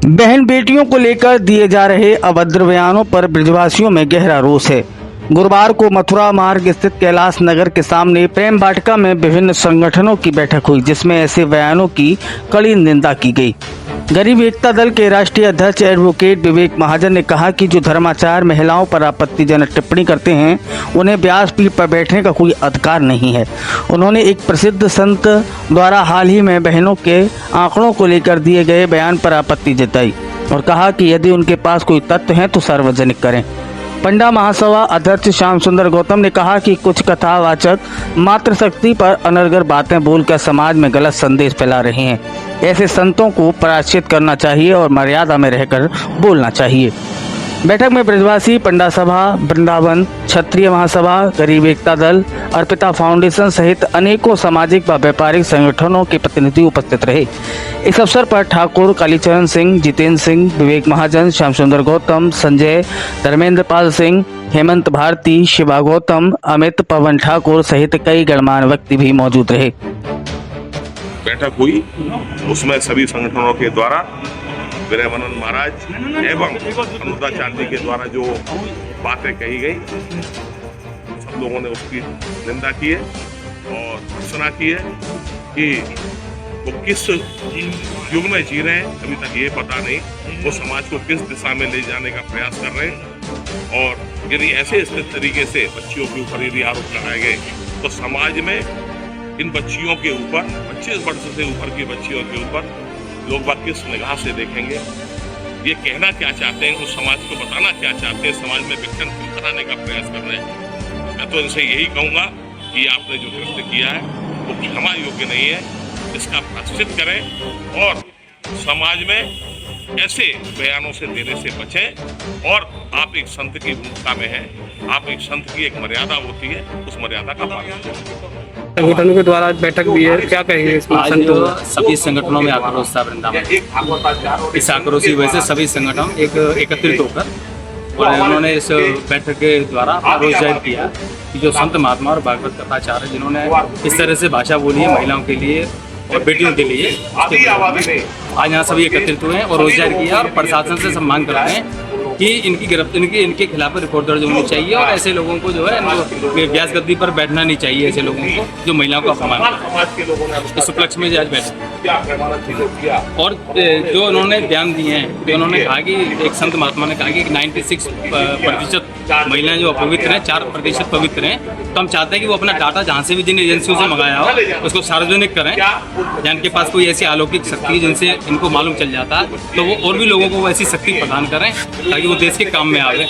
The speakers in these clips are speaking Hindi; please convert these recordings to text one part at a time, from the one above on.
बहन बेटियों को लेकर दिए जा रहे अभद्र बयानों पर ब्रजवासियों में गहरा रोष है। गुरुवार को मथुरा मार्ग स्थित कैलाश नगर के सामने प्रेम वाटिका में विभिन्न संगठनों की बैठक हुई, जिसमें ऐसे बयानों की कड़ी निंदा की गई। गरीब एकता दल के राष्ट्रीय अध्यक्ष एडवोकेट विवेक महाजन ने कहा कि जो धर्माचार्य महिलाओं पर आपत्तिजनक टिप्पणी करते हैं, उन्हें व्यासपीठ पर बैठने का कोई अधिकार नहीं है। उन्होंने एक प्रसिद्ध संत द्वारा हाल ही में बहनों के आंकड़ों को लेकर दिए गए बयान पर आपत्ति जताई और कहा कि यदि उनके पास कोई तथ्य हैं तो सार्वजनिक करें। पंडा महासभा अध्यक्ष श्याम सुंदर गौतम ने कहा कि कुछ कथावाचक मातृशक्ति पर अनर्गल बातें बोलकर समाज में गलत संदेश फैला रहे हैं। ऐसे संतों को पराजित करना चाहिए और मर्यादा में रहकर बोलना चाहिए। बैठक में ब्रजवासी, पंडा सभा वृंदावन, क्षत्रिय महासभा, गरीब एकता दल, अर्पिता फाउंडेशन सहित अनेकों सामाजिक व व्यापारिक संगठनों के प्रतिनिधि उपस्थित रहे। इस अवसर पर ठाकुर कालीचरण सिंह, जितेंद्र सिंह, विवेक महाजन, श्याम सुंदर गौतम, संजय, धर्मेंद्र पाल सिंह, हेमंत भारती, शिवा गौतम, अमित, पवन ठाकुर सहित कई गणमान्य व्यक्ति भी मौजूद रहे। बैठक हुई, उसमें सभी संगठनों के द्वारा वीरवानंद महाराज एवं अनुदाचार्य जी के द्वारा जो बातें कही गई, सब लोगों ने उसकी निंदा की है और घोषणा की है कि वो किस युग में जी रहे हैं, अभी तक ये पता नहीं। वो समाज को किस दिशा में ले जाने का प्रयास कर रहे हैं और यदि ऐसे स्थित तरीके से बच्चियों के ऊपर यदि आरोप लगाए गए तो समाज में इन बच्चियों के ऊपर, 25 वर्ष से ऊपर की बच्चियों के ऊपर लोग बात किस निगाह से देखेंगे, ये कहना क्या चाहते हैं, उस समाज को बताना क्या चाहते हैं, समाज में विघटन क्यों कराने का प्रयास कर रहे हैं। मैं तो इनसे यही कहूँगा कि आपने जो कृत्य किया है वो क्षमा योग्य नहीं है, इसका प्रायश्चित करें और समाज में ऐसे बयानों से देने से बचें। और आप एक संत की भूमिका में हैं, आप एक संत की एक मर्यादा होती है, उस मर्यादा का पालन करें। संगठनों के द्वारा बैठक भी है, क्या कहेंगे इसमें? आज सभी संगठनों में आक्रोश था वृंदावन। इस आक्रोश की वजह से सभी संगठन एकत्रित होकर और उन्होंने इस बैठक के द्वारा आक्रोश जाहिर किया कि जो संत महात्मा और भागवत कथाचार्य जिन्होंने इस तरह से भाषा बोली है महिलाओं के लिए और बेटियों के लिए, आज यहाँ सभी एकत्रित हुए हैं और रोष जाहिर किया और प्रशासन से सब मांग करते हैं कि इनके खिलाफ रिपोर्ट दर्ज होनी चाहिए और ऐसे लोगों को जो है व्यास गद्दी पर बैठना नहीं चाहिए, ऐसे लोगों को जो महिलाओं का अपमान है। इस उपलक्ष्य में आज बैठे और जो उन्होंने बयान दिए हैं, जो उन्होंने कहा कि एक संत महात्मा ने कहा कि 96% महिलाएं जो अपवित्र हैं, 4% पवित्र हैं। तो हम चाहते हैं कि वो अपना डाटा जहाँ से भी जिन एजेंसियों से मंगाया हो उसको सार्वजनिक करें, या इनके पास कोई ऐसी अलौकिक शक्ति है जिनसे इनको मालूम चल जाता है तो वो और भी लोगों को वो ऐसी शक्ति प्रदान करें ताकि वो देश के काम में आवे।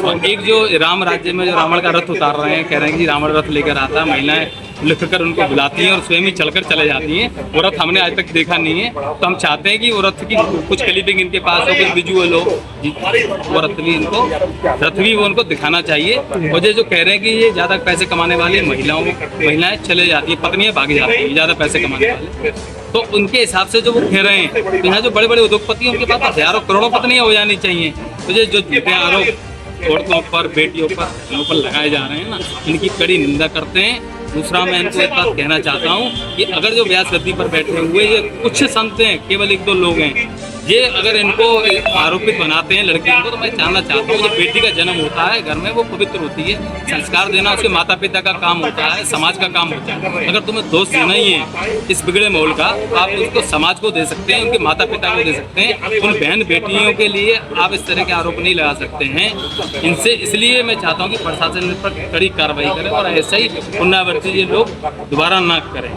और एक जो राम राज्य में जो रावण का रथ उतार रहे हैं, कह रहे हैं कि रावण रथ लेकर आता है, महिलाएं लिखकर उनको बुलाती हैं और स्वयं ही चलकर चले जाती हैं। वो रथ हमने आज तक देखा नहीं है, तो हम चाहते हैं कि वो रथ की कुछ क्लिपिंग इनके पास हो, कुछ विजुअल हो, वो रथ भी वो उनको दिखाना चाहिए। और ये जो कह रहे हैं कि ये ज़्यादा पैसे कमाने वाली महिलाएं चले जाती है, पत्नियां भाग जाती हैं ज़्यादा पैसे कमाने वाले, तो उनके हिसाब से जो वो कह रहे हैं तो यहाँ जो बड़े बड़े उद्योगपति उनके पास हजारों करोड़ों पत्नियां हो जानी चाहिए। तो ये जो झूठे आरोप औरतों पर, बेटियों पर, इन पर लगाए जा रहे हैं ना, इनकी कड़ी निंदा करते हैं। दूसरा मैं इनको एक बात कहना चाहता हूँ कि अगर जो व्यास गद्दी पर बैठे हुए ये कुछ संत हैं, केवल 1-2 लोग हैं, ये अगर इनको आरोपित बनाते हैं लड़कियों को, तो मैं जानना चाहता हूँ, जब बेटी का जन्म होता है घर में वो पवित्र होती है, संस्कार देना उसके माता पिता का काम होता है, समाज का काम होता है। अगर तुम्हें दोस्त देना ही है इस बिगड़े माहौल का, आप उसको समाज को दे सकते हैं, उनके माता पिता को दे सकते हैं। उन बहन बेटियों के लिए आप इस तरह के आरोप नहीं लगा सकते हैं इनसे। इसलिए मैं चाहता हूँ कि प्रशासन इस पर कड़ी कार्रवाई करे और ऐसा ही पुनरावृत्ति ये लोग दोबारा ना करें।